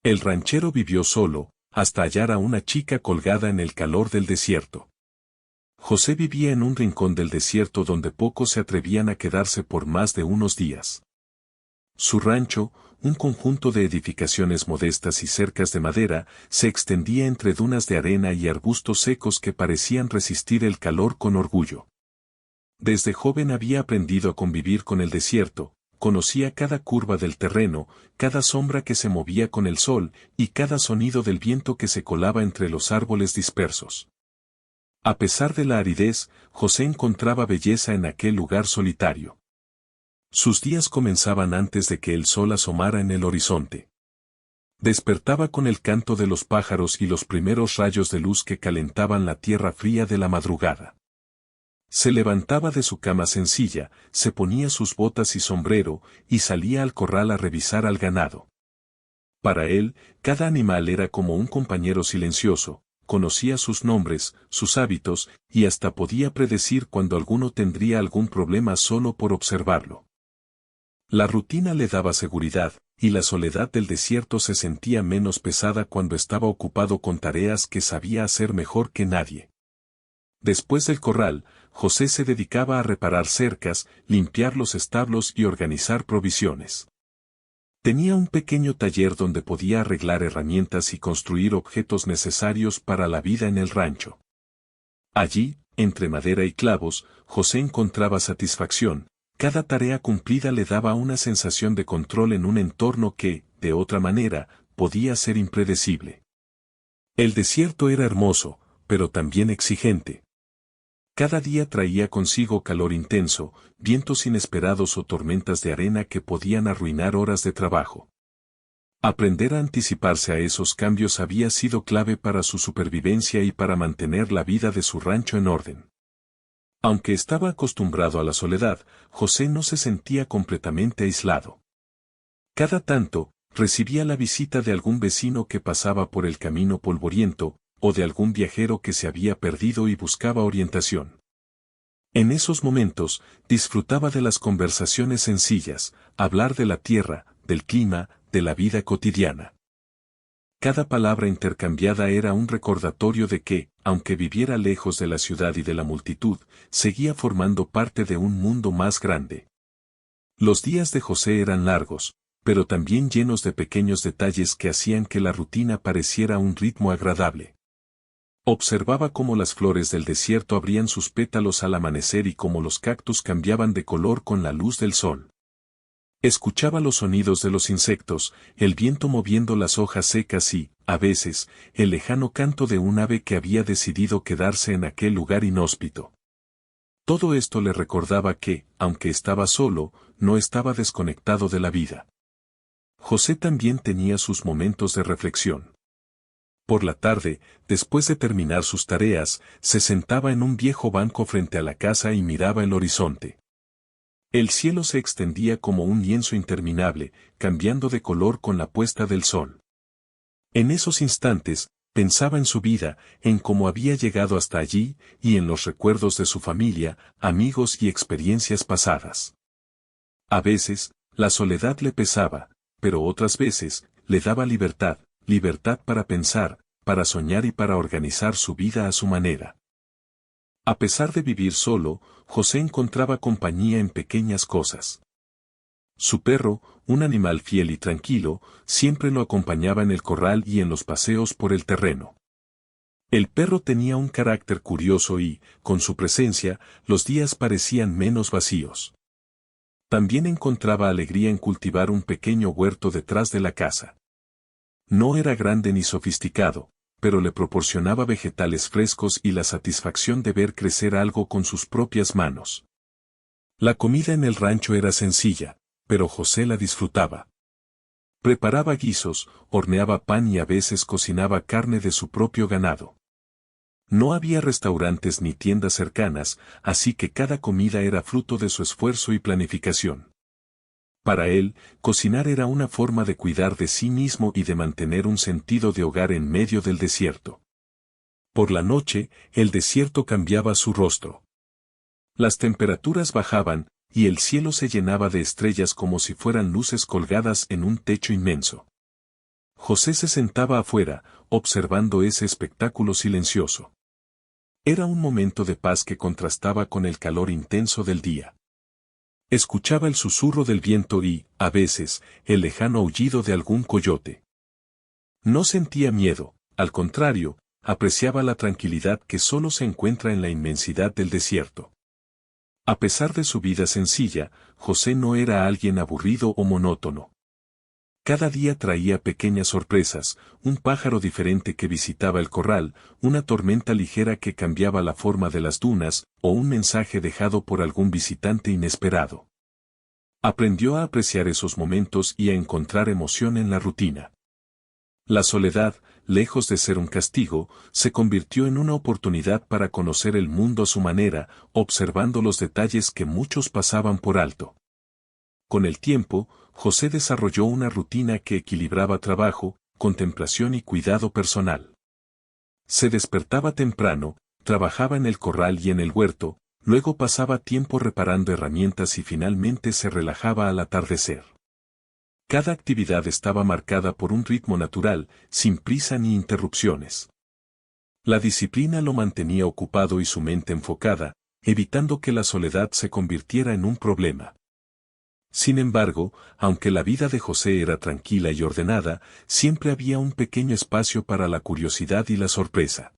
El ranchero vivió solo, hasta hallar a una chica colgada en el calor del desierto. José vivía en un rincón del desierto donde pocos se atrevían a quedarse por más de unos días. Su rancho, un conjunto de edificaciones modestas y cercas de madera, se extendía entre dunas de arena y arbustos secos que parecían resistir el calor con orgullo. Desde joven había aprendido a convivir con el desierto, conocía cada curva del terreno, cada sombra que se movía con el sol, y cada sonido del viento que se colaba entre los árboles dispersos. A pesar de la aridez, José encontraba belleza en aquel lugar solitario. Sus días comenzaban antes de que el sol asomara en el horizonte. Despertaba con el canto de los pájaros y los primeros rayos de luz que calentaban la tierra fría de la madrugada. Se levantaba de su cama sencilla, se ponía sus botas y sombrero, y salía al corral a revisar al ganado. Para él, cada animal era como un compañero silencioso, conocía sus nombres, sus hábitos, y hasta podía predecir cuando alguno tendría algún problema solo por observarlo. La rutina le daba seguridad, y la soledad del desierto se sentía menos pesada cuando estaba ocupado con tareas que sabía hacer mejor que nadie. Después del corral, José se dedicaba a reparar cercas, limpiar los establos y organizar provisiones. Tenía un pequeño taller donde podía arreglar herramientas y construir objetos necesarios para la vida en el rancho. Allí, entre madera y clavos, José encontraba satisfacción. Cada tarea cumplida le daba una sensación de control en un entorno que, de otra manera, podía ser impredecible. El desierto era hermoso, pero también exigente. Cada día traía consigo calor intenso, vientos inesperados o tormentas de arena que podían arruinar horas de trabajo. Aprender a anticiparse a esos cambios había sido clave para su supervivencia y para mantener la vida de su rancho en orden. Aunque estaba acostumbrado a la soledad, José no se sentía completamente aislado. Cada tanto, recibía la visita de algún vecino que pasaba por el camino polvoriento, o de algún viajero que se había perdido y buscaba orientación. En esos momentos, disfrutaba de las conversaciones sencillas, hablar de la tierra, del clima, de la vida cotidiana. Cada palabra intercambiada era un recordatorio de que, aunque viviera lejos de la ciudad y de la multitud, seguía formando parte de un mundo más grande. Los días de José eran largos, pero también llenos de pequeños detalles que hacían que la rutina pareciera un ritmo agradable. Observaba cómo las flores del desierto abrían sus pétalos al amanecer y cómo los cactus cambiaban de color con la luz del sol. Escuchaba los sonidos de los insectos, el viento moviendo las hojas secas y, a veces, el lejano canto de un ave que había decidido quedarse en aquel lugar inhóspito. Todo esto le recordaba que, aunque estaba solo, no estaba desconectado de la vida. José también tenía sus momentos de reflexión. Por la tarde, después de terminar sus tareas, se sentaba en un viejo banco frente a la casa y miraba el horizonte. El cielo se extendía como un lienzo interminable, cambiando de color con la puesta del sol. En esos instantes, pensaba en su vida, en cómo había llegado hasta allí, y en los recuerdos de su familia, amigos y experiencias pasadas. A veces, la soledad le pesaba, pero otras veces, le daba libertad para pensar, para soñar y para organizar su vida a su manera. A pesar de vivir solo, José encontraba compañía en pequeñas cosas. Su perro, un animal fiel y tranquilo, siempre lo acompañaba en el corral y en los paseos por el terreno. El perro tenía un carácter curioso y, con su presencia, los días parecían menos vacíos. También encontraba alegría en cultivar un pequeño huerto detrás de la casa. No era grande ni sofisticado, pero le proporcionaba vegetales frescos y la satisfacción de ver crecer algo con sus propias manos. La comida en el rancho era sencilla, pero José la disfrutaba. Preparaba guisos, horneaba pan y a veces cocinaba carne de su propio ganado. No había restaurantes ni tiendas cercanas, así que cada comida era fruto de su esfuerzo y planificación. Para él, cocinar era una forma de cuidar de sí mismo y de mantener un sentido de hogar en medio del desierto. Por la noche, el desierto cambiaba su rostro. Las temperaturas bajaban, y el cielo se llenaba de estrellas como si fueran luces colgadas en un techo inmenso. José se sentaba afuera, observando ese espectáculo silencioso. Era un momento de paz que contrastaba con el calor intenso del día. Escuchaba el susurro del viento y, a veces, el lejano aullido de algún coyote. No sentía miedo, al contrario, apreciaba la tranquilidad que solo se encuentra en la inmensidad del desierto. A pesar de su vida sencilla, José no era alguien aburrido o monótono. Cada día traía pequeñas sorpresas, un pájaro diferente que visitaba el corral, una tormenta ligera que cambiaba la forma de las dunas, o un mensaje dejado por algún visitante inesperado. Aprendió a apreciar esos momentos y a encontrar emoción en la rutina. La soledad, lejos de ser un castigo, se convirtió en una oportunidad para conocer el mundo a su manera, observando los detalles que muchos pasaban por alto. Con el tiempo, José desarrolló una rutina que equilibraba trabajo, contemplación y cuidado personal. Se despertaba temprano, trabajaba en el corral y en el huerto, luego pasaba tiempo reparando herramientas y finalmente se relajaba al atardecer. Cada actividad estaba marcada por un ritmo natural, sin prisa ni interrupciones. La disciplina lo mantenía ocupado y su mente enfocada, evitando que la soledad se convirtiera en un problema. Sin embargo, aunque la vida de José era tranquila y ordenada, siempre había un pequeño espacio para la curiosidad y la sorpresa.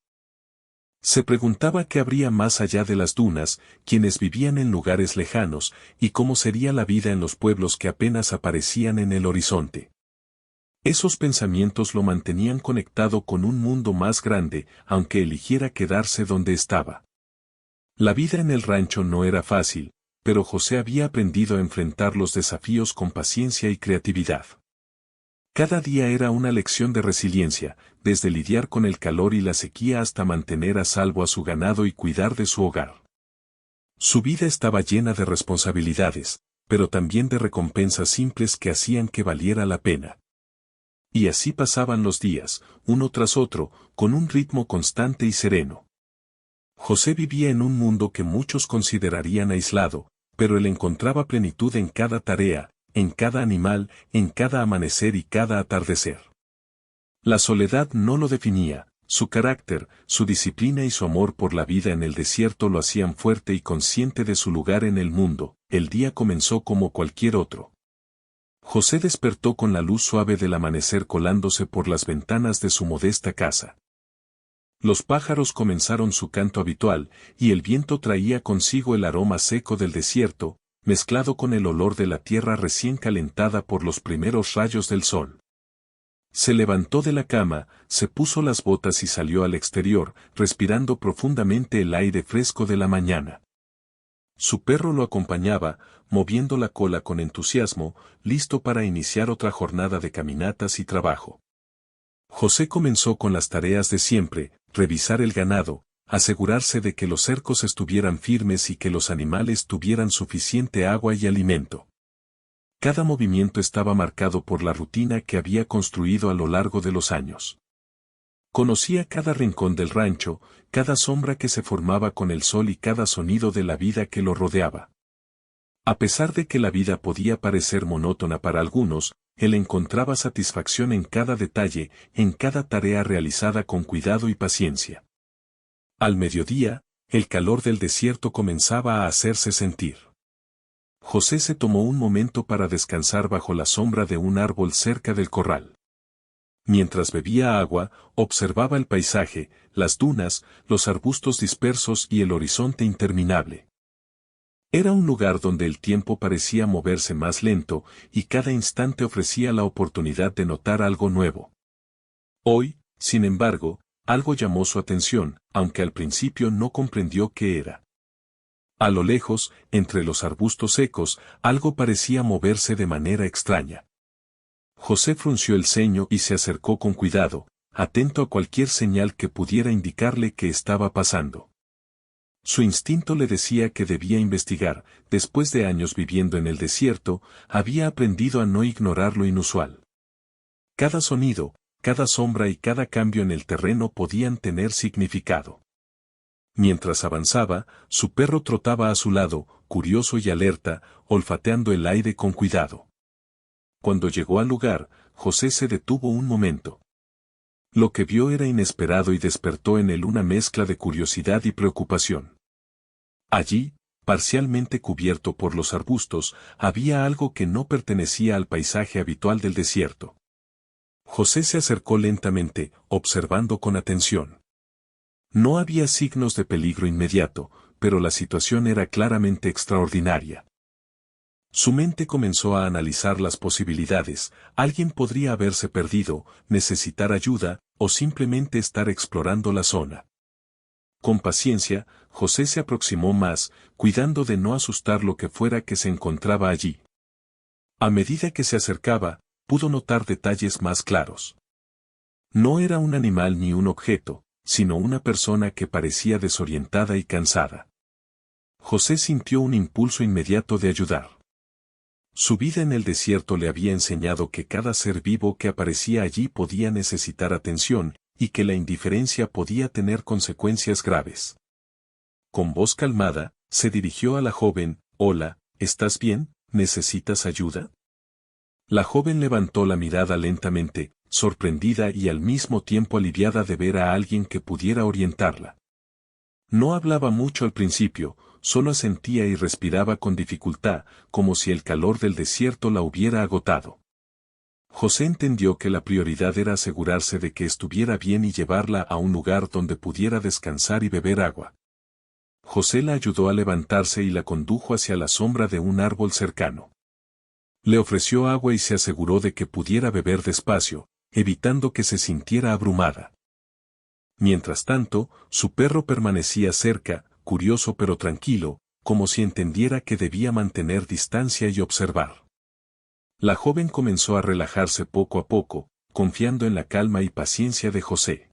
Se preguntaba qué habría más allá de las dunas, quienes vivían en lugares lejanos, y cómo sería la vida en los pueblos que apenas aparecían en el horizonte. Esos pensamientos lo mantenían conectado con un mundo más grande, aunque eligiera quedarse donde estaba. La vida en el rancho no era fácil, pero José había aprendido a enfrentar los desafíos con paciencia y creatividad. Cada día era una lección de resiliencia, desde lidiar con el calor y la sequía hasta mantener a salvo a su ganado y cuidar de su hogar. Su vida estaba llena de responsabilidades, pero también de recompensas simples que hacían que valiera la pena. Y así pasaban los días, uno tras otro, con un ritmo constante y sereno. José vivía en un mundo que muchos considerarían aislado, pero él encontraba plenitud en cada tarea, en cada animal, en cada amanecer y cada atardecer. La soledad no lo definía, su carácter, su disciplina y su amor por la vida en el desierto lo hacían fuerte y consciente de su lugar en el mundo. El día comenzó como cualquier otro. José despertó con la luz suave del amanecer colándose por las ventanas de su modesta casa. Los pájaros comenzaron su canto habitual, y el viento traía consigo el aroma seco del desierto, mezclado con el olor de la tierra recién calentada por los primeros rayos del sol. Se levantó de la cama, se puso las botas y salió al exterior, respirando profundamente el aire fresco de la mañana. Su perro lo acompañaba, moviendo la cola con entusiasmo, listo para iniciar otra jornada de caminatas y trabajo. José comenzó con las tareas de siempre, revisar el ganado, asegurarse de que los cercos estuvieran firmes y que los animales tuvieran suficiente agua y alimento. Cada movimiento estaba marcado por la rutina que había construido a lo largo de los años. Conocía cada rincón del rancho, cada sombra que se formaba con el sol y cada sonido de la vida que lo rodeaba. A pesar de que la vida podía parecer monótona para algunos, él encontraba satisfacción en cada detalle, en cada tarea realizada con cuidado y paciencia. Al mediodía, el calor del desierto comenzaba a hacerse sentir. José se tomó un momento para descansar bajo la sombra de un árbol cerca del corral. Mientras bebía agua, observaba el paisaje, las dunas, los arbustos dispersos y el horizonte interminable. Era un lugar donde el tiempo parecía moverse más lento, y cada instante ofrecía la oportunidad de notar algo nuevo. Hoy, sin embargo, algo llamó su atención, aunque al principio no comprendió qué era. A lo lejos, entre los arbustos secos, algo parecía moverse de manera extraña. José frunció el ceño y se acercó con cuidado, atento a cualquier señal que pudiera indicarle qué estaba pasando. Su instinto le decía que debía investigar. Después de años viviendo en el desierto, había aprendido a no ignorar lo inusual. Cada sonido, cada sombra y cada cambio en el terreno podían tener significado. Mientras avanzaba, su perro trotaba a su lado, curioso y alerta, olfateando el aire con cuidado. Cuando llegó al lugar, José se detuvo un momento. Lo que vio era inesperado y despertó en él una mezcla de curiosidad y preocupación. Allí, parcialmente cubierto por los arbustos, había algo que no pertenecía al paisaje habitual del desierto. José se acercó lentamente, observando con atención. No había signos de peligro inmediato, pero la situación era claramente extraordinaria. Su mente comenzó a analizar las posibilidades: alguien podría haberse perdido, necesitar ayuda, o simplemente estar explorando la zona. Con paciencia, José se aproximó más, cuidando de no asustar lo que fuera que se encontraba allí. A medida que se acercaba, pudo notar detalles más claros. No era un animal ni un objeto, sino una persona que parecía desorientada y cansada. José sintió un impulso inmediato de ayudar. Su vida en el desierto le había enseñado que cada ser vivo que aparecía allí podía necesitar atención, y que la indiferencia podía tener consecuencias graves. Con voz calmada, se dirigió a la joven: «Hola, ¿estás bien? ¿Necesitas ayuda?». La joven levantó la mirada lentamente, sorprendida y al mismo tiempo aliviada de ver a alguien que pudiera orientarla. No hablaba mucho al principio, solo asentía y respiraba con dificultad, como si el calor del desierto la hubiera agotado. José entendió que la prioridad era asegurarse de que estuviera bien y llevarla a un lugar donde pudiera descansar y beber agua. José la ayudó a levantarse y la condujo hacia la sombra de un árbol cercano. Le ofreció agua y se aseguró de que pudiera beber despacio, evitando que se sintiera abrumada. Mientras tanto, su perro permanecía cerca, curioso pero tranquilo, como si entendiera que debía mantener distancia y observar. La joven comenzó a relajarse poco a poco, confiando en la calma y paciencia de José.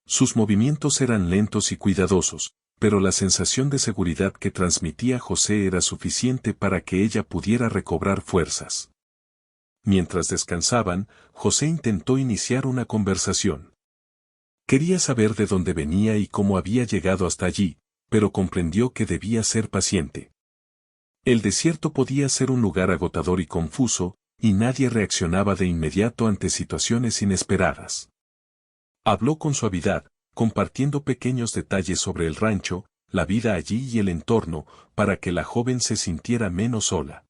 Sus movimientos eran lentos y cuidadosos, pero la sensación de seguridad que transmitía José era suficiente para que ella pudiera recobrar fuerzas. Mientras descansaban, José intentó iniciar una conversación. Quería saber de dónde venía y cómo había llegado hasta allí, pero comprendió que debía ser paciente. El desierto podía ser un lugar agotador y confuso, y nadie reaccionaba de inmediato ante situaciones inesperadas. Habló con suavidad, compartiendo pequeños detalles sobre el rancho, la vida allí y el entorno, para que la joven se sintiera menos sola.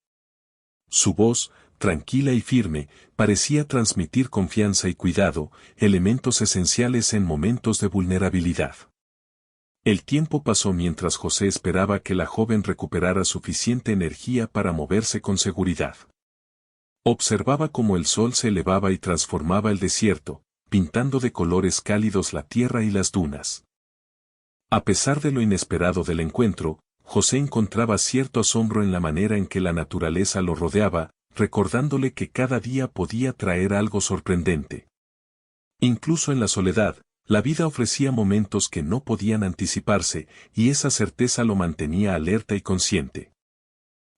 Su voz, tranquila y firme, parecía transmitir confianza y cuidado, elementos esenciales en momentos de vulnerabilidad. El tiempo pasó mientras José esperaba que la joven recuperara suficiente energía para moverse con seguridad. Observaba cómo el sol se elevaba y transformaba el desierto, pintando de colores cálidos la tierra y las dunas. A pesar de lo inesperado del encuentro, José encontraba cierto asombro en la manera en que la naturaleza lo rodeaba, recordándole que cada día podía traer algo sorprendente. Incluso en la soledad, la vida ofrecía momentos que no podían anticiparse, y esa certeza lo mantenía alerta y consciente.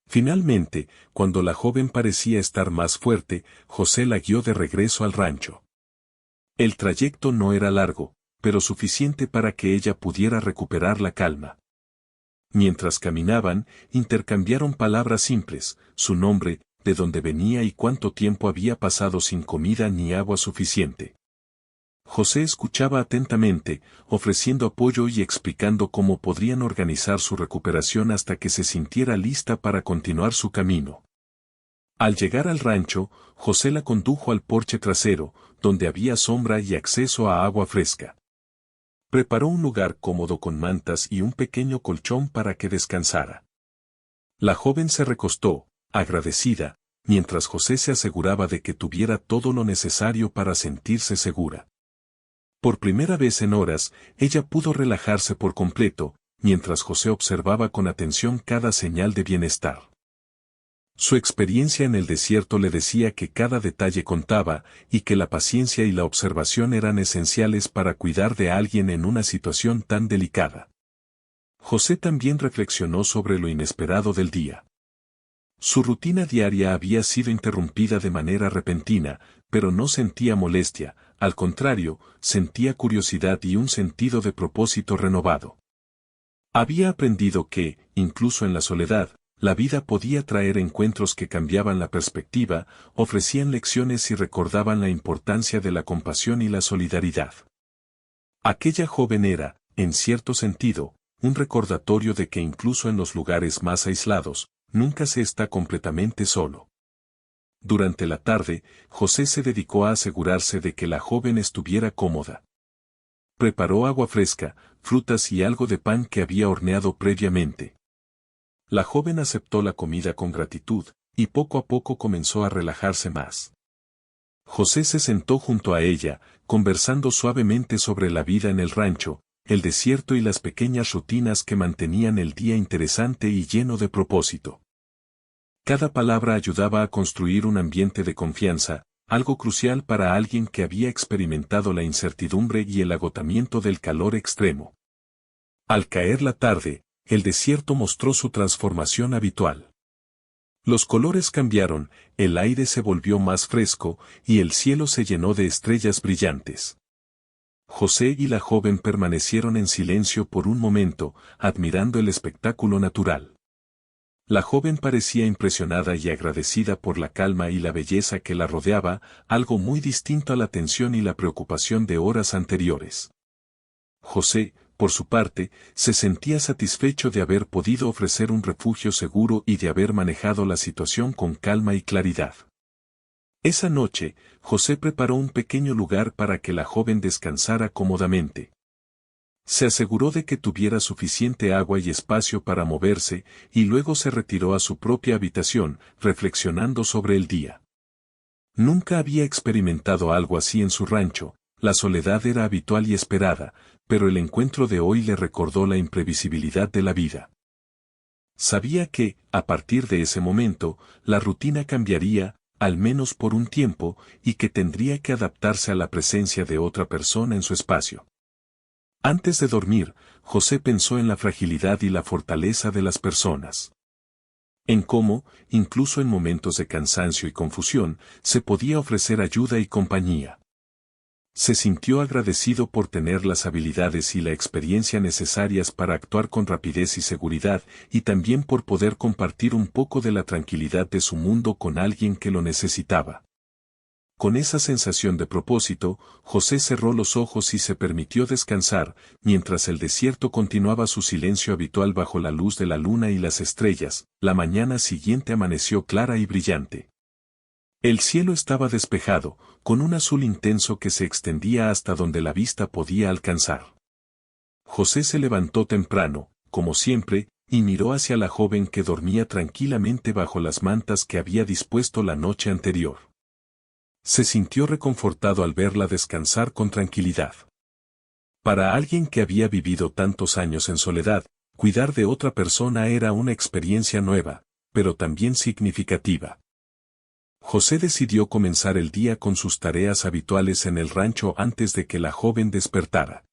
Finalmente, cuando la joven parecía estar más fuerte, José la guió de regreso al rancho. El trayecto no era largo, pero suficiente para que ella pudiera recuperar la calma. Mientras caminaban, intercambiaron palabras simples: su nombre, de dónde venía y cuánto tiempo había pasado sin comida ni agua suficiente. José escuchaba atentamente, ofreciendo apoyo y explicando cómo podrían organizar su recuperación hasta que se sintiera lista para continuar su camino. Al llegar al rancho, José la condujo al porche trasero, donde había sombra y acceso a agua fresca. Preparó un lugar cómodo con mantas y un pequeño colchón para que descansara. La joven se recostó, agradecida, mientras José se aseguraba de que tuviera todo lo necesario para sentirse segura. Por primera vez en horas, ella pudo relajarse por completo, mientras José observaba con atención cada señal de bienestar. Su experiencia en el desierto le decía que cada detalle contaba, y que la paciencia y la observación eran esenciales para cuidar de alguien en una situación tan delicada. José también reflexionó sobre lo inesperado del día. Su rutina diaria había sido interrumpida de manera repentina, pero no sentía molestia, al contrario, sentía curiosidad y un sentido de propósito renovado. Había aprendido que, incluso en la soledad, La vida podía traer encuentros que cambiaban la perspectiva, ofrecían lecciones y recordaban la importancia de la compasión y la solidaridad. Aquella joven era, en cierto sentido, un recordatorio de que incluso en los lugares más aislados, nunca se está completamente solo. Durante la tarde, José se dedicó a asegurarse de que la joven estuviera cómoda. Preparó agua fresca, frutas y algo de pan que había horneado previamente. La joven aceptó la comida con gratitud, y poco a poco comenzó a relajarse más. José se sentó junto a ella, conversando suavemente sobre la vida en el rancho, el desierto y las pequeñas rutinas que mantenían el día interesante y lleno de propósito. Cada palabra ayudaba a construir un ambiente de confianza, algo crucial para alguien que había experimentado la incertidumbre y el agotamiento del calor extremo. Al caer la tarde, el desierto mostró su transformación habitual. Los colores cambiaron, el aire se volvió más fresco, y el cielo se llenó de estrellas brillantes. José y la joven permanecieron en silencio por un momento, admirando el espectáculo natural. La joven parecía impresionada y agradecida por la calma y la belleza que la rodeaba, algo muy distinto a la tensión y la preocupación de horas anteriores. José, por su parte, se sentía satisfecho de haber podido ofrecer un refugio seguro y de haber manejado la situación con calma y claridad. Esa noche, José preparó un pequeño lugar para que la joven descansara cómodamente. Se aseguró de que tuviera suficiente agua y espacio para moverse, y luego se retiró a su propia habitación, reflexionando sobre el día. Nunca había experimentado algo así en su rancho, la soledad era habitual y esperada, pero el encuentro de hoy le recordó la imprevisibilidad de la vida. Sabía que, a partir de ese momento, la rutina cambiaría, al menos por un tiempo, y que tendría que adaptarse a la presencia de otra persona en su espacio. Antes de dormir, José pensó en la fragilidad y la fortaleza de las personas. En cómo, incluso en momentos de cansancio y confusión, se podía ofrecer ayuda y compañía. Se sintió agradecido por tener las habilidades y la experiencia necesarias para actuar con rapidez y seguridad, y también por poder compartir un poco de la tranquilidad de su mundo con alguien que lo necesitaba. Con esa sensación de propósito, José cerró los ojos y se permitió descansar, mientras el desierto continuaba su silencio habitual bajo la luz de la luna y las estrellas. La mañana siguiente amaneció clara y brillante. El cielo estaba despejado, con un azul intenso que se extendía hasta donde la vista podía alcanzar. José se levantó temprano, como siempre, y miró hacia la joven que dormía tranquilamente bajo las mantas que había dispuesto la noche anterior. Se sintió reconfortado al verla descansar con tranquilidad. Para alguien que había vivido tantos años en soledad, cuidar de otra persona era una experiencia nueva, pero también significativa. José decidió comenzar el día con sus tareas habituales en el rancho antes de que la joven despertara.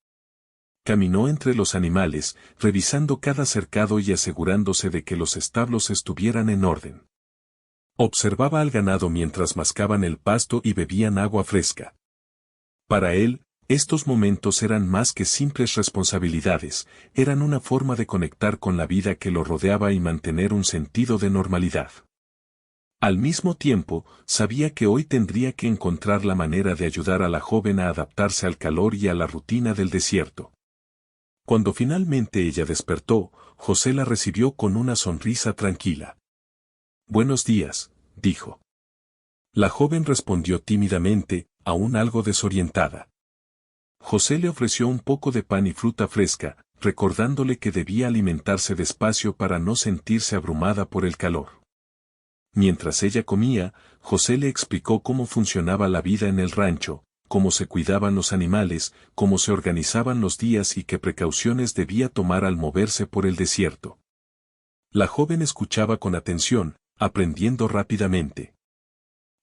Caminó entre los animales, revisando cada cercado y asegurándose de que los establos estuvieran en orden. Observaba al ganado mientras mascaban el pasto y bebían agua fresca. Para él, estos momentos eran más que simples responsabilidades, eran una forma de conectar con la vida que lo rodeaba y mantener un sentido de normalidad. Al mismo tiempo, sabía que hoy tendría que encontrar la manera de ayudar a la joven a adaptarse al calor y a la rutina del desierto. Cuando finalmente ella despertó, José la recibió con una sonrisa tranquila. «Buenos días», dijo. La joven respondió tímidamente, aún algo desorientada. José le ofreció un poco de pan y fruta fresca, recordándole que debía alimentarse despacio para no sentirse abrumada por el calor. Mientras ella comía, José le explicó cómo funcionaba la vida en el rancho, cómo se cuidaban los animales, cómo se organizaban los días y qué precauciones debía tomar al moverse por el desierto. La joven escuchaba con atención, aprendiendo rápidamente.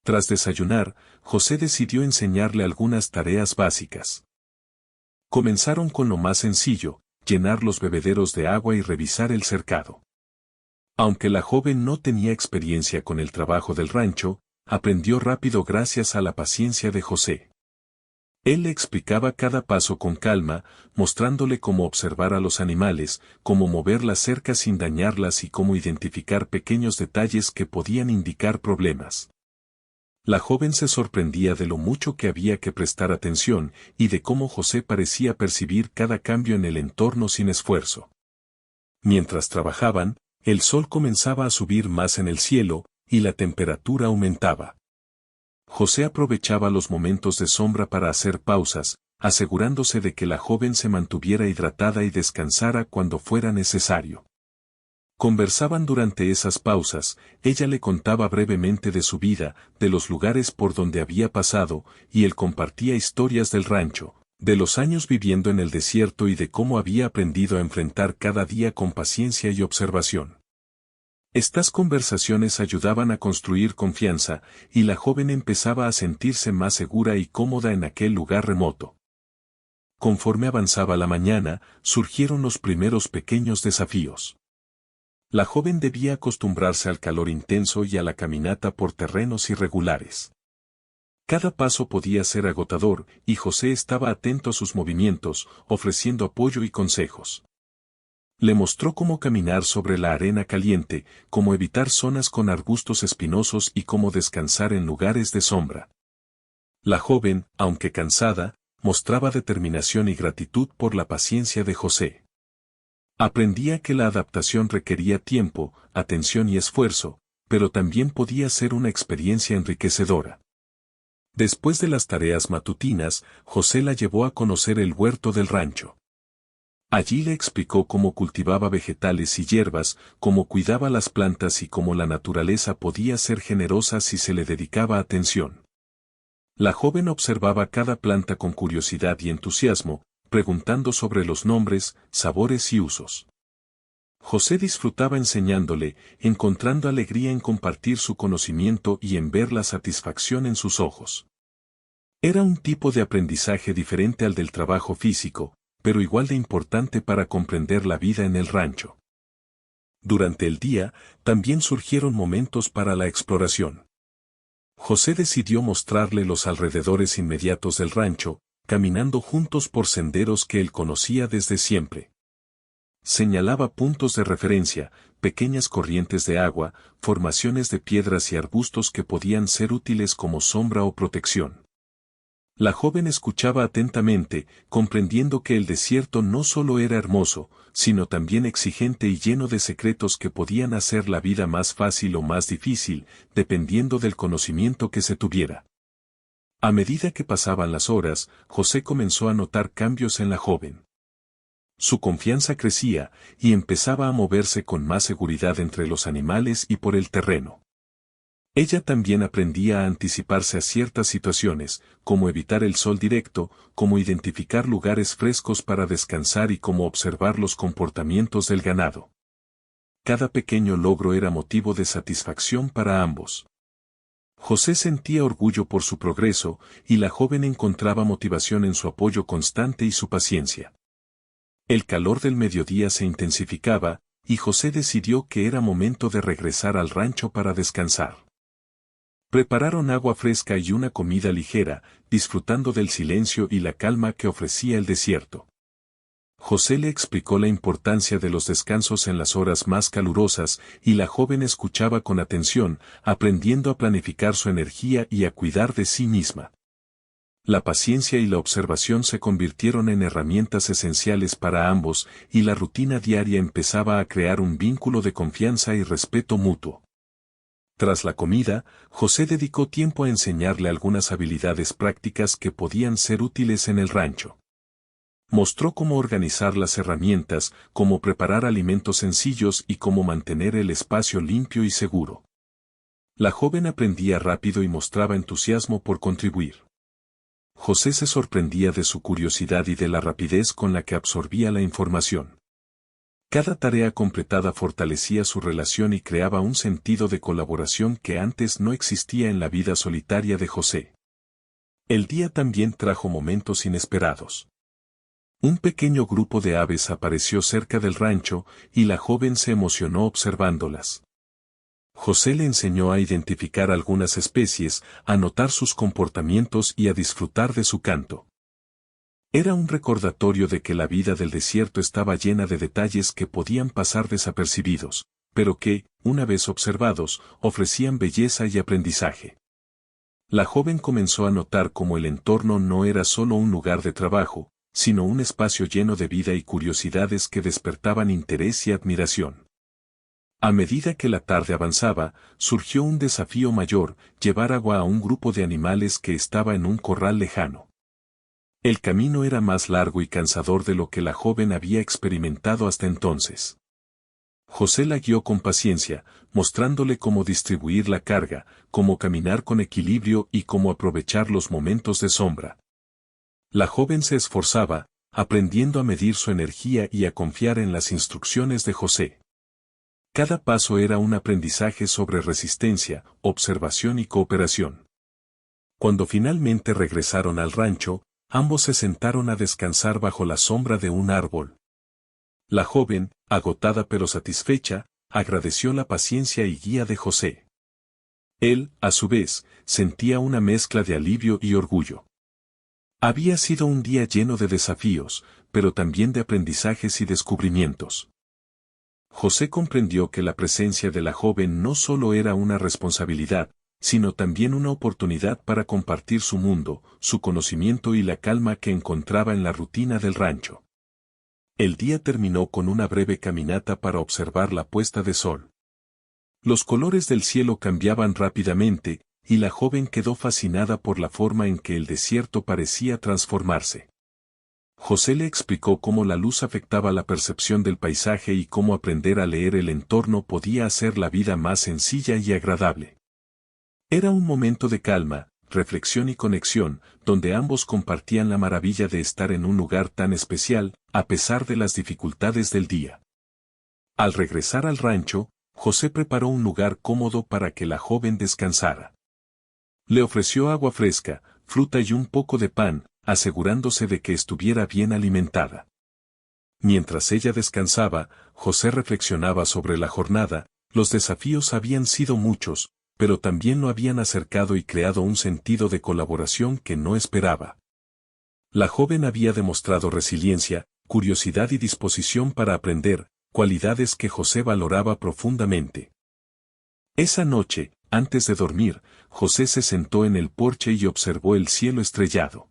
Tras desayunar, José decidió enseñarle algunas tareas básicas. Comenzaron con lo más sencillo, llenar los bebederos de agua y revisar el cercado. Aunque la joven no tenía experiencia con el trabajo del rancho, aprendió rápido gracias a la paciencia de José. Él le explicaba cada paso con calma, mostrándole cómo observar a los animales, cómo mover la cerca sin dañarlas y cómo identificar pequeños detalles que podían indicar problemas. La joven se sorprendía de lo mucho que había que prestar atención y de cómo José parecía percibir cada cambio en el entorno sin esfuerzo. Mientras trabajaban, el sol comenzaba a subir más en el cielo, y la temperatura aumentaba. José aprovechaba los momentos de sombra para hacer pausas, asegurándose de que la joven se mantuviera hidratada y descansara cuando fuera necesario. Conversaban durante esas pausas, ella le contaba brevemente de su vida, de los lugares por donde había pasado, y él compartía historias del rancho, de los años viviendo en el desierto y de cómo había aprendido a enfrentar cada día con paciencia y observación. Estas conversaciones ayudaban a construir confianza, y la joven empezaba a sentirse más segura y cómoda en aquel lugar remoto. Conforme avanzaba la mañana, surgieron los primeros pequeños desafíos. La joven debía acostumbrarse al calor intenso y a la caminata por terrenos irregulares. Cada paso podía ser agotador, y José estaba atento a sus movimientos, ofreciendo apoyo y consejos. Le mostró cómo caminar sobre la arena caliente, cómo evitar zonas con arbustos espinosos y cómo descansar en lugares de sombra. La joven, aunque cansada, mostraba determinación y gratitud por la paciencia de José. Aprendía que la adaptación requería tiempo, atención y esfuerzo, pero también podía ser una experiencia enriquecedora. Después de las tareas matutinas, José la llevó a conocer el huerto del rancho. Allí le explicó cómo cultivaba vegetales y hierbas, cómo cuidaba las plantas y cómo la naturaleza podía ser generosa si se le dedicaba atención. La joven observaba cada planta con curiosidad y entusiasmo, preguntando sobre los nombres, sabores y usos. José disfrutaba enseñándole, encontrando alegría en compartir su conocimiento y en ver la satisfacción en sus ojos. Era un tipo de aprendizaje diferente al del trabajo físico, pero igual de importante para comprender la vida en el rancho. Durante el día, también surgieron momentos para la exploración. José decidió mostrarle los alrededores inmediatos del rancho, caminando juntos por senderos que él conocía desde siempre. Señalaba puntos de referencia, pequeñas corrientes de agua, formaciones de piedras y arbustos que podían ser útiles como sombra o protección. La joven escuchaba atentamente, comprendiendo que el desierto no solo era hermoso, sino también exigente y lleno de secretos que podían hacer la vida más fácil o más difícil, dependiendo del conocimiento que se tuviera. A medida que pasaban las horas, José comenzó a notar cambios en la joven. Su confianza crecía, y empezaba a moverse con más seguridad entre los animales y por el terreno. Ella también aprendía a anticiparse a ciertas situaciones, como evitar el sol directo, cómo identificar lugares frescos para descansar y cómo observar los comportamientos del ganado. Cada pequeño logro era motivo de satisfacción para ambos. José sentía orgullo por su progreso, y la joven encontraba motivación en su apoyo constante y su paciencia. El calor del mediodía se intensificaba, y José decidió que era momento de regresar al rancho para descansar. Prepararon agua fresca y una comida ligera, disfrutando del silencio y la calma que ofrecía el desierto. José le explicó la importancia de los descansos en las horas más calurosas, y la joven escuchaba con atención, aprendiendo a planificar su energía y a cuidar de sí misma. La paciencia y la observación se convirtieron en herramientas esenciales para ambos, y la rutina diaria empezaba a crear un vínculo de confianza y respeto mutuo. Tras la comida, José dedicó tiempo a enseñarle algunas habilidades prácticas que podían ser útiles en el rancho. Mostró cómo organizar las herramientas, cómo preparar alimentos sencillos y cómo mantener el espacio limpio y seguro. La joven aprendía rápido y mostraba entusiasmo por contribuir. José se sorprendía de su curiosidad y de la rapidez con la que absorbía la información. Cada tarea completada fortalecía su relación y creaba un sentido de colaboración que antes no existía en la vida solitaria de José. El día también trajo momentos inesperados. Un pequeño grupo de aves apareció cerca del rancho, y la joven se emocionó observándolas. José le enseñó a identificar algunas especies, a notar sus comportamientos y a disfrutar de su canto. Era un recordatorio de que la vida del desierto estaba llena de detalles que podían pasar desapercibidos, pero que, una vez observados, ofrecían belleza y aprendizaje. La joven comenzó a notar cómo el entorno no era solo un lugar de trabajo, sino un espacio lleno de vida y curiosidades que despertaban interés y admiración. A medida que la tarde avanzaba, surgió un desafío mayor: llevar agua a un grupo de animales que estaba en un corral lejano. El camino era más largo y cansador de lo que la joven había experimentado hasta entonces. José la guió con paciencia, mostrándole cómo distribuir la carga, cómo caminar con equilibrio y cómo aprovechar los momentos de sombra. La joven se esforzaba, aprendiendo a medir su energía y a confiar en las instrucciones de José. Cada paso era un aprendizaje sobre resistencia, observación y cooperación. Cuando finalmente regresaron al rancho, ambos se sentaron a descansar bajo la sombra de un árbol. La joven, agotada pero satisfecha, agradeció la paciencia y guía de José. Él, a su vez, sentía una mezcla de alivio y orgullo. Había sido un día lleno de desafíos, pero también de aprendizajes y descubrimientos. José comprendió que la presencia de la joven no solo era una responsabilidad, sino también una oportunidad para compartir su mundo, su conocimiento y la calma que encontraba en la rutina del rancho. El día terminó con una breve caminata para observar la puesta de sol. Los colores del cielo cambiaban rápidamente, y la joven quedó fascinada por la forma en que el desierto parecía transformarse. José le explicó cómo la luz afectaba la percepción del paisaje y cómo aprender a leer el entorno podía hacer la vida más sencilla y agradable. Era un momento de calma, reflexión y conexión, donde ambos compartían la maravilla de estar en un lugar tan especial, a pesar de las dificultades del día. Al regresar al rancho, José preparó un lugar cómodo para que la joven descansara. Le ofreció agua fresca, fruta y un poco de pan, asegurándose de que estuviera bien alimentada. Mientras ella descansaba, José reflexionaba sobre la jornada. Los desafíos habían sido muchos, pero también lo habían acercado y creado un sentido de colaboración que no esperaba. La joven había demostrado resiliencia, curiosidad y disposición para aprender, cualidades que José valoraba profundamente. Esa noche, antes de dormir, José se sentó en el porche y observó el cielo estrellado.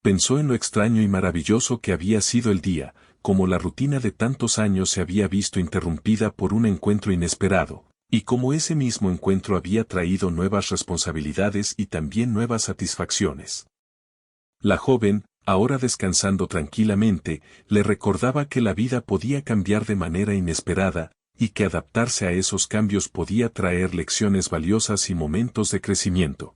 Pensó en lo extraño y maravilloso que había sido el día, cómo la rutina de tantos años se había visto interrumpida por un encuentro inesperado, y cómo ese mismo encuentro había traído nuevas responsabilidades y también nuevas satisfacciones. La joven, ahora descansando tranquilamente, le recordaba que la vida podía cambiar de manera inesperada, y que adaptarse a esos cambios podía traer lecciones valiosas y momentos de crecimiento.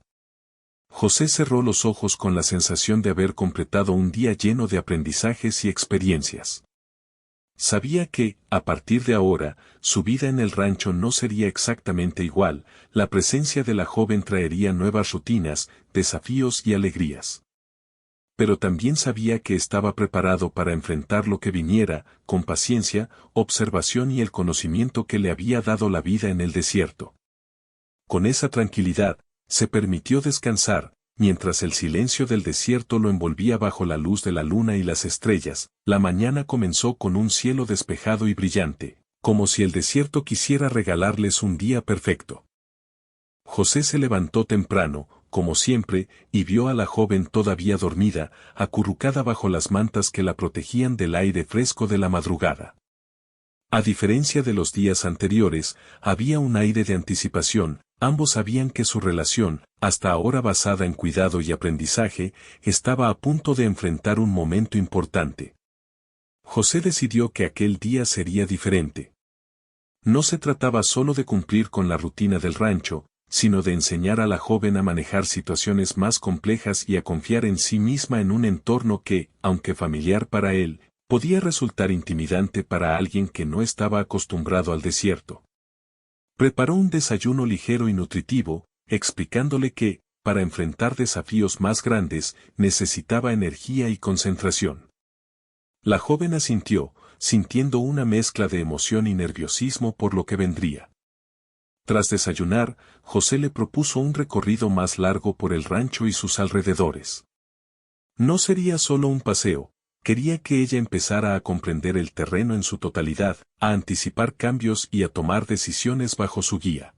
José cerró los ojos con la sensación de haber completado un día lleno de aprendizajes y experiencias. Sabía que, a partir de ahora, su vida en el rancho no sería exactamente igual. La presencia de la joven traería nuevas rutinas, desafíos y alegrías. Pero también sabía que estaba preparado para enfrentar lo que viniera, con paciencia, observación y el conocimiento que le había dado la vida en el desierto. Con esa tranquilidad, se permitió descansar, mientras el silencio del desierto lo envolvía bajo la luz de la luna y las estrellas. La mañana comenzó con un cielo despejado y brillante, como si el desierto quisiera regalarles un día perfecto. José se levantó temprano, como siempre, y vio a la joven todavía dormida, acurrucada bajo las mantas que la protegían del aire fresco de la madrugada. A diferencia de los días anteriores, había un aire de anticipación. Ambos sabían que su relación, hasta ahora basada en cuidado y aprendizaje, estaba a punto de enfrentar un momento importante. José decidió que aquel día sería diferente. No se trataba solo de cumplir con la rutina del rancho, sino de enseñar a la joven a manejar situaciones más complejas y a confiar en sí misma en un entorno que, aunque familiar para él, podía resultar intimidante para alguien que no estaba acostumbrado al desierto. Preparó un desayuno ligero y nutritivo, explicándole que, para enfrentar desafíos más grandes, necesitaba energía y concentración. La joven asintió, sintiendo una mezcla de emoción y nerviosismo por lo que vendría. Tras desayunar, José le propuso un recorrido más largo por el rancho y sus alrededores. No sería solo un paseo, quería que ella empezara a comprender el terreno en su totalidad, a anticipar cambios y a tomar decisiones bajo su guía.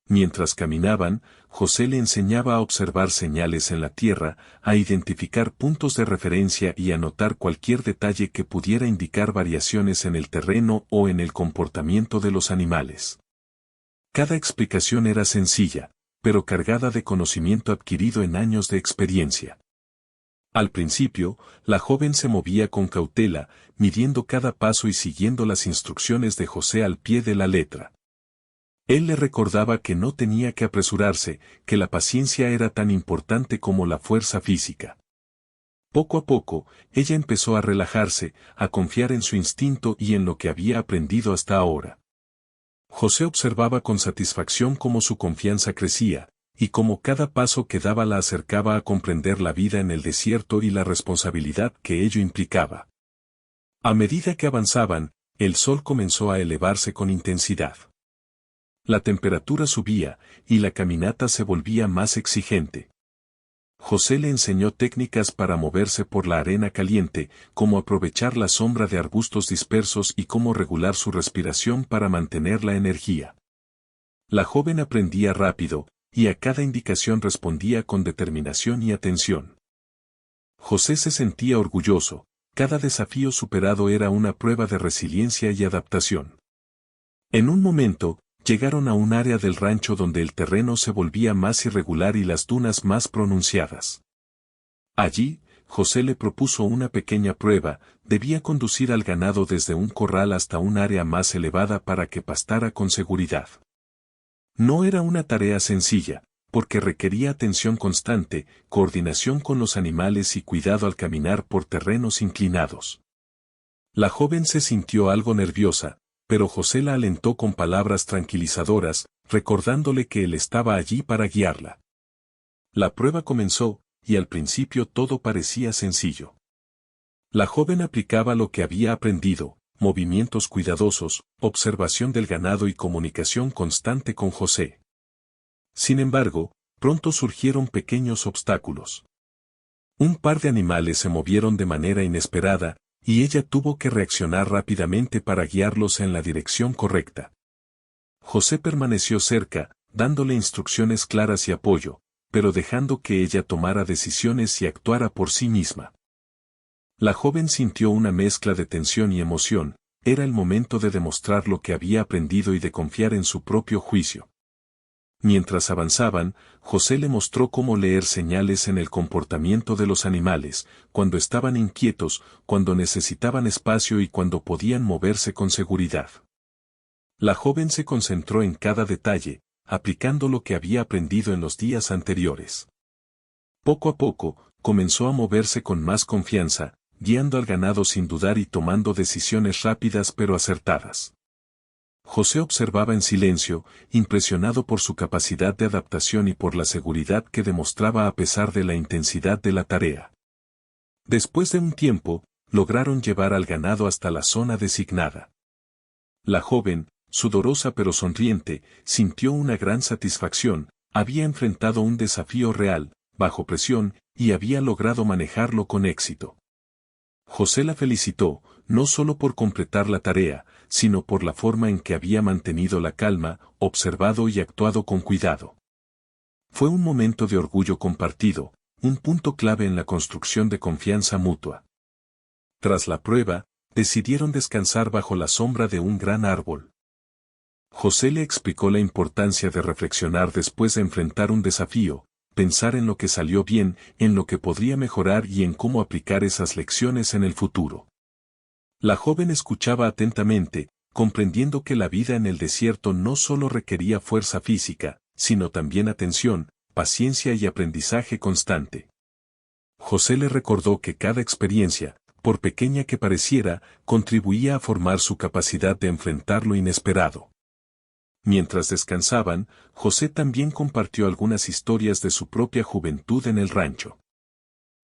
Mientras caminaban, José le enseñaba a observar señales en la tierra, a identificar puntos de referencia y a notar cualquier detalle que pudiera indicar variaciones en el terreno o en el comportamiento de los animales. Cada explicación era sencilla, pero cargada de conocimiento adquirido en años de experiencia. Al principio, la joven se movía con cautela, midiendo cada paso y siguiendo las instrucciones de José al pie de la letra. Él le recordaba que no tenía que apresurarse, que la paciencia era tan importante como la fuerza física. Poco a poco, ella empezó a relajarse, a confiar en su instinto y en lo que había aprendido hasta ahora. José observaba con satisfacción cómo su confianza crecía, y cómo cada paso que daba la acercaba a comprender la vida en el desierto y la responsabilidad que ello implicaba. A medida que avanzaban, el sol comenzó a elevarse con intensidad. La temperatura subía, y la caminata se volvía más exigente. José le enseñó técnicas para moverse por la arena caliente, cómo aprovechar la sombra de arbustos dispersos y cómo regular su respiración para mantener la energía. La joven aprendía rápido, y a cada indicación respondía con determinación y atención. José se sentía orgulloso, cada desafío superado era una prueba de resiliencia y adaptación. En un momento, llegaron a un área del rancho donde el terreno se volvía más irregular y las dunas más pronunciadas. Allí, José le propuso una pequeña prueba, debía conducir al ganado desde un corral hasta un área más elevada para que pastara con seguridad. No era una tarea sencilla, porque requería atención constante, coordinación con los animales y cuidado al caminar por terrenos inclinados. La joven se sintió algo nerviosa, pero José la alentó con palabras tranquilizadoras, recordándole que él estaba allí para guiarla. La prueba comenzó, y al principio todo parecía sencillo. La joven aplicaba lo que había aprendido, movimientos cuidadosos, observación del ganado y comunicación constante con José. Sin embargo, pronto surgieron pequeños obstáculos. Un par de animales se movieron de manera inesperada, y ella tuvo que reaccionar rápidamente para guiarlos en la dirección correcta. José permaneció cerca, dándole instrucciones claras y apoyo, pero dejando que ella tomara decisiones y actuara por sí misma. La joven sintió una mezcla de tensión y emoción, era el momento de demostrar lo que había aprendido y de confiar en su propio juicio. Mientras avanzaban, José le mostró cómo leer señales en el comportamiento de los animales, cuando estaban inquietos, cuando necesitaban espacio y cuando podían moverse con seguridad. La joven se concentró en cada detalle, aplicando lo que había aprendido en los días anteriores. Poco a poco, comenzó a moverse con más confianza, guiando al ganado sin dudar y tomando decisiones rápidas pero acertadas. José observaba en silencio, impresionado por su capacidad de adaptación y por la seguridad que demostraba a pesar de la intensidad de la tarea. Después de un tiempo, lograron llevar al ganado hasta la zona designada. La joven, sudorosa pero sonriente, sintió una gran satisfacción, había enfrentado un desafío real, bajo presión, y había logrado manejarlo con éxito. José la felicitó, no solo por completar la tarea, sino por la forma en que había mantenido la calma, observado y actuado con cuidado. Fue un momento de orgullo compartido, un punto clave en la construcción de confianza mutua. Tras la prueba, decidieron descansar bajo la sombra de un gran árbol. José le explicó la importancia de reflexionar después de enfrentar un desafío, pensar en lo que salió bien, en lo que podría mejorar y en cómo aplicar esas lecciones en el futuro. La joven escuchaba atentamente, comprendiendo que la vida en el desierto no solo requería fuerza física, sino también atención, paciencia y aprendizaje constante. José le recordó que cada experiencia, por pequeña que pareciera, contribuía a formar su capacidad de enfrentar lo inesperado. Mientras descansaban, José también compartió algunas historias de su propia juventud en el rancho.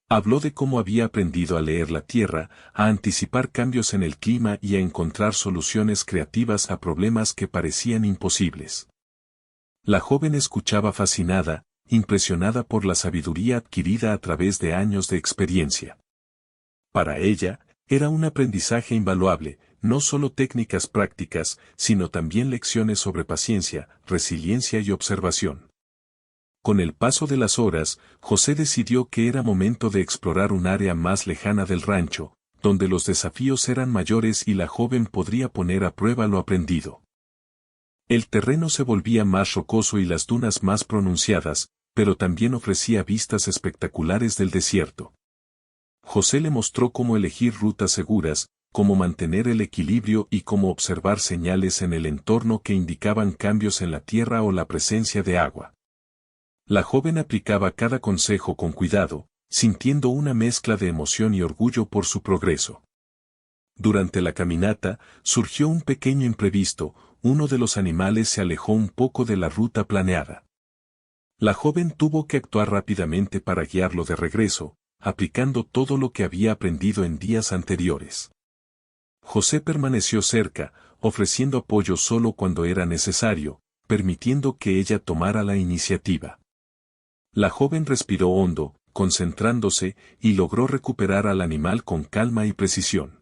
Habló de cómo había aprendido a leer la tierra, a anticipar cambios en el clima y a encontrar soluciones creativas a problemas que parecían imposibles. La joven escuchaba fascinada, impresionada por la sabiduría adquirida a través de años de experiencia. Para ella, era un aprendizaje invaluable, no solo técnicas prácticas, sino también lecciones sobre paciencia, resiliencia y observación. Con el paso de las horas, José decidió que era momento de explorar un área más lejana del rancho, donde los desafíos eran mayores y la joven podría poner a prueba lo aprendido. El terreno se volvía más rocoso y las dunas más pronunciadas, pero también ofrecía vistas espectaculares del desierto. José le mostró cómo elegir rutas seguras, cómo mantener el equilibrio y cómo observar señales en el entorno que indicaban cambios en la tierra o la presencia de agua. La joven aplicaba cada consejo con cuidado, sintiendo una mezcla de emoción y orgullo por su progreso. Durante la caminata, surgió un pequeño imprevisto, uno de los animales se alejó un poco de la ruta planeada. La joven tuvo que actuar rápidamente para guiarlo de regreso, aplicando todo lo que había aprendido en días anteriores. José permaneció cerca, ofreciendo apoyo solo cuando era necesario, permitiendo que ella tomara la iniciativa. La joven respiró hondo, concentrándose, y logró recuperar al animal con calma y precisión.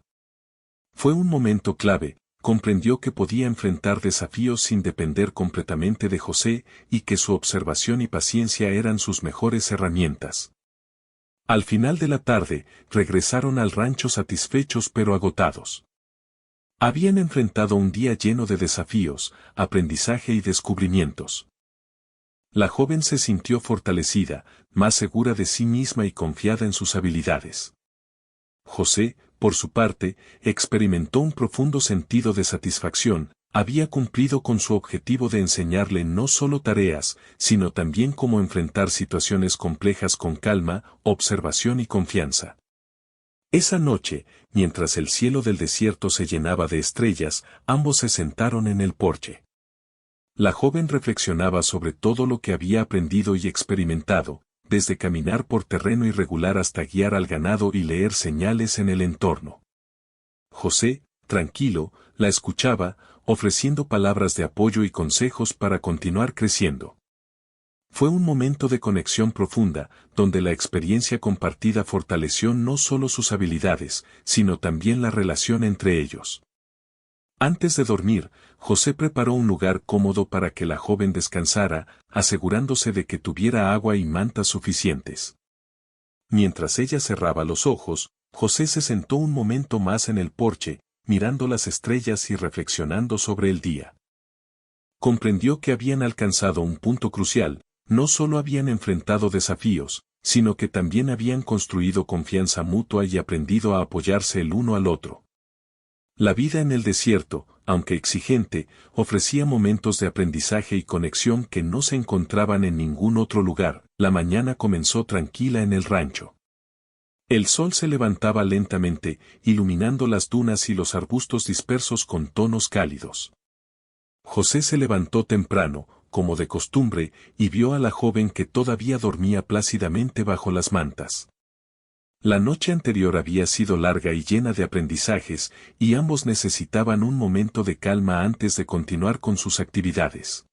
Fue un momento clave, comprendió que podía enfrentar desafíos sin depender completamente de José y que su observación y paciencia eran sus mejores herramientas. Al final de la tarde, regresaron al rancho satisfechos pero agotados. Habían enfrentado un día lleno de desafíos, aprendizaje y descubrimientos. La joven se sintió fortalecida, más segura de sí misma y confiada en sus habilidades. José, por su parte, experimentó un profundo sentido de satisfacción, había cumplido con su objetivo de enseñarle no solo tareas, sino también cómo enfrentar situaciones complejas con calma, observación y confianza. Esa noche, mientras el cielo del desierto se llenaba de estrellas, ambos se sentaron en el porche. La joven reflexionaba sobre todo lo que había aprendido y experimentado, desde caminar por terreno irregular hasta guiar al ganado y leer señales en el entorno. José, tranquilo, la escuchaba, ofreciendo palabras de apoyo y consejos para continuar creciendo. Fue un momento de conexión profunda, donde la experiencia compartida fortaleció no solo sus habilidades, sino también la relación entre ellos. Antes de dormir, José preparó un lugar cómodo para que la joven descansara, asegurándose de que tuviera agua y mantas suficientes. Mientras ella cerraba los ojos, José se sentó un momento más en el porche, mirando las estrellas y reflexionando sobre el día. Comprendió que habían alcanzado un punto crucial, no solo habían enfrentado desafíos, sino que también habían construido confianza mutua y aprendido a apoyarse el uno al otro. La vida en el desierto, aunque exigente, ofrecía momentos de aprendizaje y conexión que no se encontraban en ningún otro lugar. La mañana comenzó tranquila en el rancho. El sol se levantaba lentamente, iluminando las dunas y los arbustos dispersos con tonos cálidos. José se levantó temprano, como de costumbre, y vio a la joven que todavía dormía plácidamente bajo las mantas. La noche anterior había sido larga y llena de aprendizajes, y ambos necesitaban un momento de calma antes de continuar con sus actividades.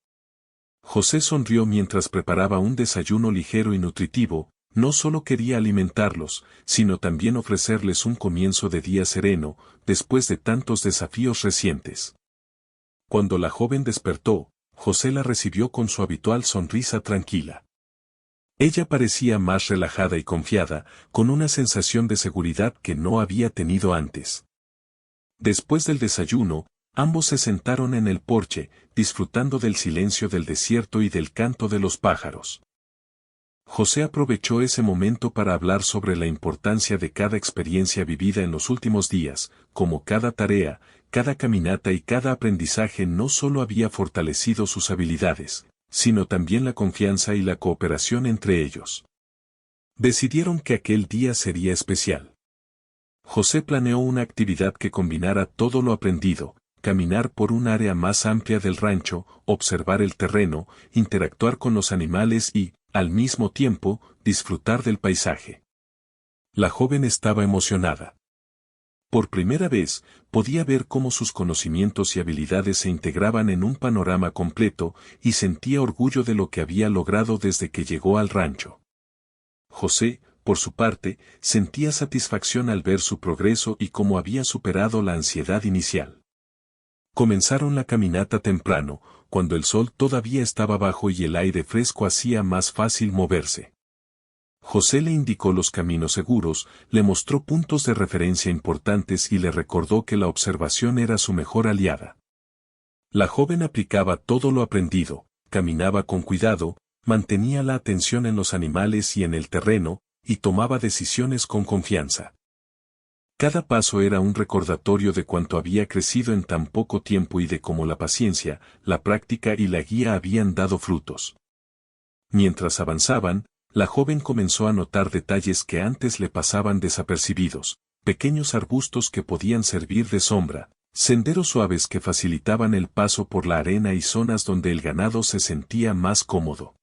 José sonrió mientras preparaba un desayuno ligero y nutritivo, no solo quería alimentarlos, sino también ofrecerles un comienzo de día sereno, después de tantos desafíos recientes. Cuando la joven despertó, José la recibió con su habitual sonrisa tranquila. Ella parecía más relajada y confiada, con una sensación de seguridad que no había tenido antes. Después del desayuno, ambos se sentaron en el porche, disfrutando del silencio del desierto y del canto de los pájaros. José aprovechó ese momento para hablar sobre la importancia de cada experiencia vivida en los últimos días, como cada tarea, cada caminata y cada aprendizaje no solo había fortalecido sus habilidades, sino también la confianza y la cooperación entre ellos. Decidieron que aquel día sería especial. José planeó una actividad que combinara todo lo aprendido, caminar por un área más amplia del rancho, observar el terreno, interactuar con los animales y, al mismo tiempo, disfrutar del paisaje. La joven estaba emocionada. Por primera vez, podía ver cómo sus conocimientos y habilidades se integraban en un panorama completo y sentía orgullo de lo que había logrado desde que llegó al rancho. José, por su parte, sentía satisfacción al ver su progreso y cómo había superado la ansiedad inicial. Comenzaron la caminata temprano, cuando el sol todavía estaba bajo y el aire fresco hacía más fácil moverse. José le indicó los caminos seguros, le mostró puntos de referencia importantes y le recordó que la observación era su mejor aliada. La joven aplicaba todo lo aprendido, caminaba con cuidado, mantenía la atención en los animales y en el terreno, y tomaba decisiones con confianza. Cada paso era un recordatorio de cuánto había crecido en tan poco tiempo y de cómo la paciencia, la práctica y la guía habían dado frutos. Mientras avanzaban, la joven comenzó a notar detalles que antes le pasaban desapercibidos, pequeños arbustos que podían servir de sombra, senderos suaves que facilitaban el paso por la arena y zonas donde el ganado se sentía más cómodo.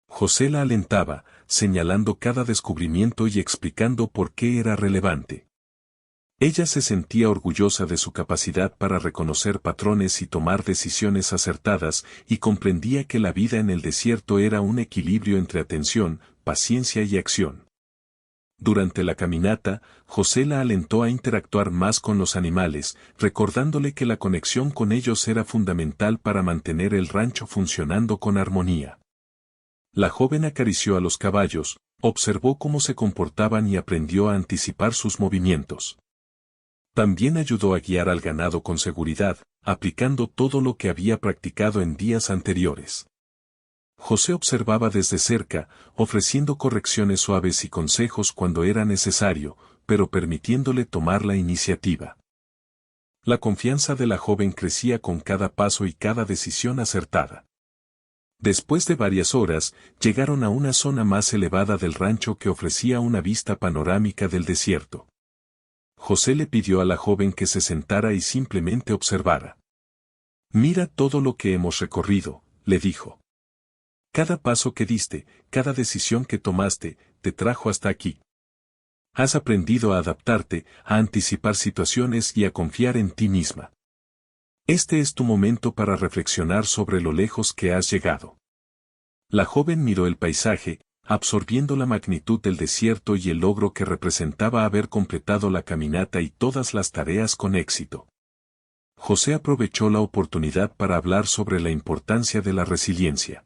José la alentaba, señalando cada descubrimiento y explicando por qué era relevante. Ella se sentía orgullosa de su capacidad para reconocer patrones y tomar decisiones acertadas, y comprendía que la vida en el desierto era un equilibrio entre atención, paciencia y acción. Durante la caminata, José la alentó a interactuar más con los animales, recordándole que la conexión con ellos era fundamental para mantener el rancho funcionando con armonía. La joven acarició a los caballos, observó cómo se comportaban y aprendió a anticipar sus movimientos. También ayudó a guiar al ganado con seguridad, aplicando todo lo que había practicado en días anteriores. José observaba desde cerca, ofreciendo correcciones suaves y consejos cuando era necesario, pero permitiéndole tomar la iniciativa. La confianza de la joven crecía con cada paso y cada decisión acertada. Después de varias horas, llegaron a una zona más elevada del rancho que ofrecía una vista panorámica del desierto. José le pidió a la joven que se sentara y simplemente observara. «Mira todo lo que hemos recorrido», le dijo. «Cada paso que diste, cada decisión que tomaste, te trajo hasta aquí. Has aprendido a adaptarte, a anticipar situaciones y a confiar en ti misma. Este es tu momento para reflexionar sobre lo lejos que has llegado». La joven miró el paisaje, absorbiendo la magnitud del desierto y el logro que representaba haber completado la caminata y todas las tareas con éxito. José aprovechó la oportunidad para hablar sobre la importancia de la resiliencia.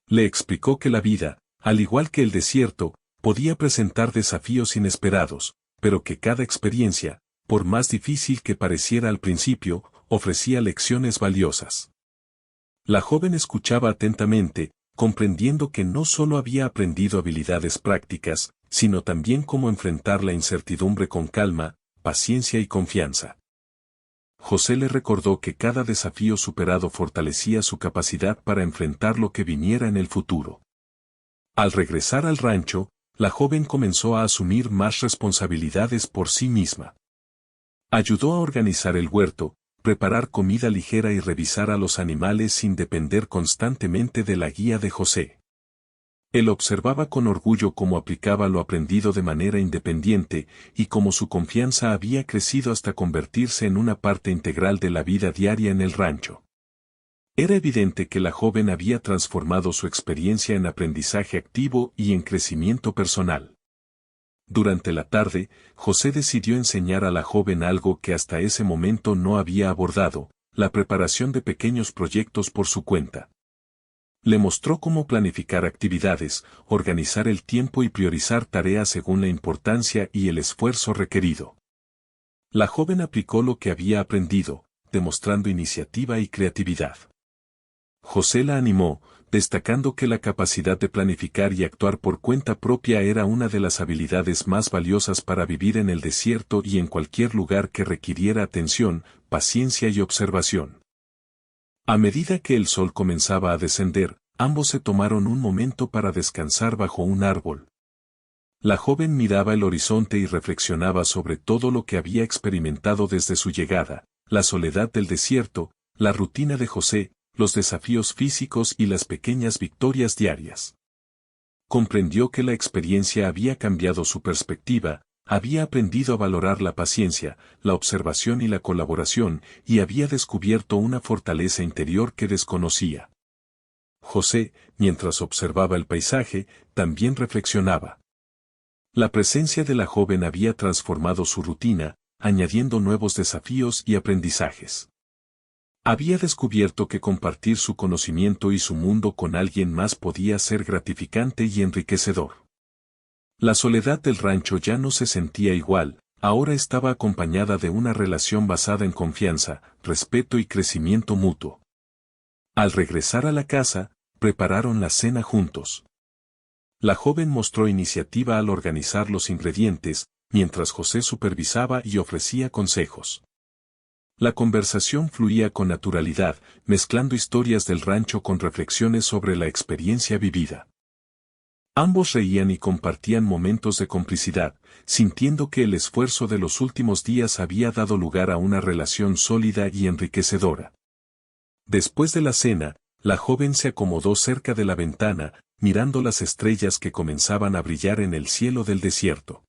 Le explicó que la vida, al igual que el desierto, podía presentar desafíos inesperados, pero que cada experiencia, por más difícil que pareciera al principio, ofrecía lecciones valiosas. La joven escuchaba atentamente, comprendiendo que no solo había aprendido habilidades prácticas, sino también cómo enfrentar la incertidumbre con calma, paciencia y confianza. José le recordó que cada desafío superado fortalecía su capacidad para enfrentar lo que viniera en el futuro. Al regresar al rancho, la joven comenzó a asumir más responsabilidades por sí misma. Ayudó a organizar el huerto, preparar comida ligera y revisar a los animales sin depender constantemente de la guía de José. Él observaba con orgullo cómo aplicaba lo aprendido de manera independiente y cómo su confianza había crecido hasta convertirse en una parte integral de la vida diaria en el rancho. Era evidente que la joven había transformado su experiencia en aprendizaje activo y en crecimiento personal. Durante la tarde, José decidió enseñar a la joven algo que hasta ese momento no había abordado, la preparación de pequeños proyectos por su cuenta. Le mostró cómo planificar actividades, organizar el tiempo y priorizar tareas según la importancia y el esfuerzo requerido. La joven aplicó lo que había aprendido, demostrando iniciativa y creatividad. José la animó, destacando que la capacidad de planificar y actuar por cuenta propia era una de las habilidades más valiosas para vivir en el desierto y en cualquier lugar que requiriera atención, paciencia y observación. A medida que el sol comenzaba a descender, ambos se tomaron un momento para descansar bajo un árbol. La joven miraba el horizonte y reflexionaba sobre todo lo que había experimentado desde su llegada, la soledad del desierto, la rutina de José, los desafíos físicos y las pequeñas victorias diarias. Comprendió que la experiencia había cambiado su perspectiva, había aprendido a valorar la paciencia, la observación y la colaboración, y había descubierto una fortaleza interior que desconocía. José, mientras observaba el paisaje, también reflexionaba. La presencia de la joven había transformado su rutina, añadiendo nuevos desafíos y aprendizajes. Había descubierto que compartir su conocimiento y su mundo con alguien más podía ser gratificante y enriquecedor. La soledad del rancho ya no se sentía igual, ahora estaba acompañada de una relación basada en confianza, respeto y crecimiento mutuo. Al regresar a la casa, prepararon la cena juntos. La joven mostró iniciativa al organizar los ingredientes, mientras José supervisaba y ofrecía consejos. La conversación fluía con naturalidad, mezclando historias del rancho con reflexiones sobre la experiencia vivida. Ambos reían y compartían momentos de complicidad, sintiendo que el esfuerzo de los últimos días había dado lugar a una relación sólida y enriquecedora. Después de la cena, la joven se acomodó cerca de la ventana, mirando las estrellas que comenzaban a brillar en el cielo del desierto.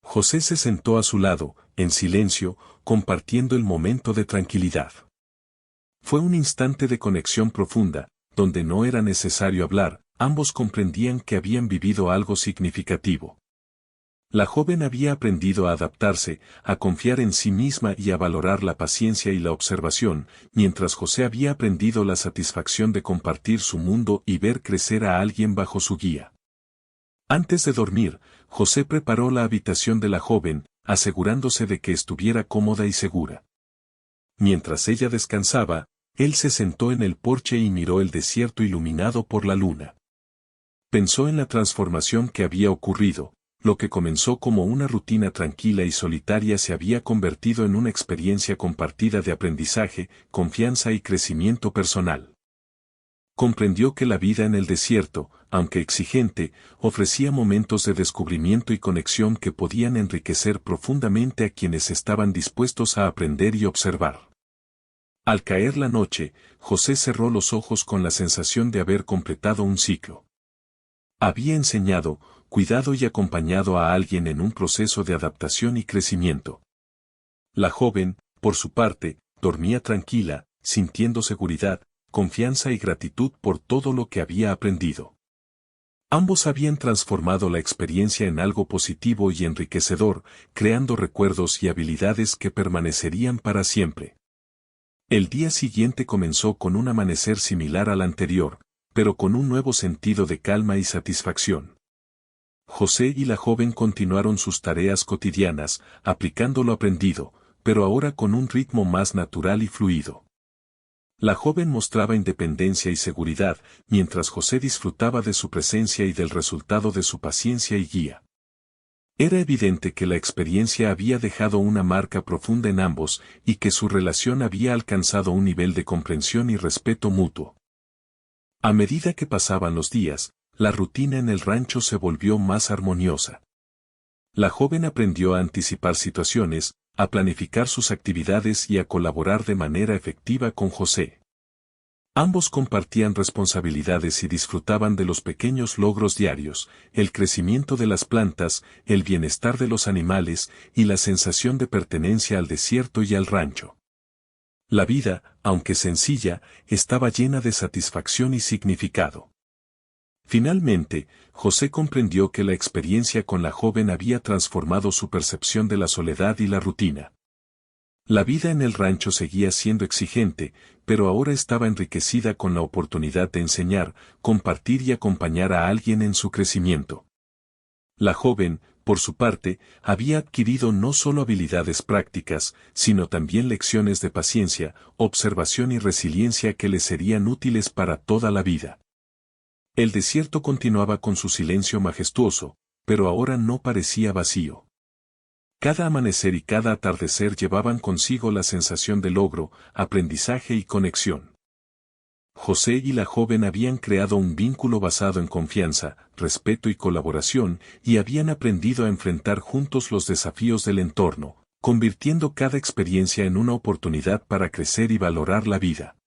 José se sentó a su lado, en silencio, compartiendo el momento de tranquilidad. Fue un instante de conexión profunda, donde no era necesario hablar, ambos comprendían que habían vivido algo significativo. La joven había aprendido a adaptarse, a confiar en sí misma y a valorar la paciencia y la observación, mientras José había aprendido la satisfacción de compartir su mundo y ver crecer a alguien bajo su guía. Antes de dormir, José preparó la habitación de la joven, asegurándose de que estuviera cómoda y segura. Mientras ella descansaba, él se sentó en el porche y miró el desierto iluminado por la luna. Pensó en la transformación que había ocurrido. Lo que comenzó como una rutina tranquila y solitaria se había convertido en una experiencia compartida de aprendizaje, confianza y crecimiento personal. Comprendió que la vida en el desierto, aunque exigente, ofrecía momentos de descubrimiento y conexión que podían enriquecer profundamente a quienes estaban dispuestos a aprender y observar. Al caer la noche, José cerró los ojos con la sensación de haber completado un ciclo. Había enseñado, cuidado y acompañado a alguien en un proceso de adaptación y crecimiento. La joven, por su parte, dormía tranquila, sintiendo seguridad, confianza y gratitud por todo lo que había aprendido. Ambos habían transformado la experiencia en algo positivo y enriquecedor, creando recuerdos y habilidades que permanecerían para siempre. El día siguiente comenzó con un amanecer similar al anterior, pero con un nuevo sentido de calma y satisfacción. José y la joven continuaron sus tareas cotidianas, aplicando lo aprendido, pero ahora con un ritmo más natural y fluido. La joven mostraba independencia y seguridad, mientras José disfrutaba de su presencia y del resultado de su paciencia y guía. Era evidente que la experiencia había dejado una marca profunda en ambos y que su relación había alcanzado un nivel de comprensión y respeto mutuo. A medida que pasaban los días, la rutina en el rancho se volvió más armoniosa. La joven aprendió a anticipar situaciones, a planificar sus actividades y a colaborar de manera efectiva con José. Ambos compartían responsabilidades y disfrutaban de los pequeños logros diarios, el crecimiento de las plantas, el bienestar de los animales y la sensación de pertenencia al desierto y al rancho. La vida, aunque sencilla, estaba llena de satisfacción y significado. Finalmente, José comprendió que la experiencia con la joven había transformado su percepción de la soledad y la rutina. La vida en el rancho seguía siendo exigente, pero ahora estaba enriquecida con la oportunidad de enseñar, compartir y acompañar a alguien en su crecimiento. La joven, por su parte, había adquirido no solo habilidades prácticas, sino también lecciones de paciencia, observación y resiliencia que le serían útiles para toda la vida. El desierto continuaba con su silencio majestuoso, pero ahora no parecía vacío. Cada amanecer y cada atardecer llevaban consigo la sensación de logro, aprendizaje y conexión. José y la joven habían creado un vínculo basado en confianza, respeto y colaboración, y habían aprendido a enfrentar juntos los desafíos del entorno, convirtiendo cada experiencia en una oportunidad para crecer y valorar la vida.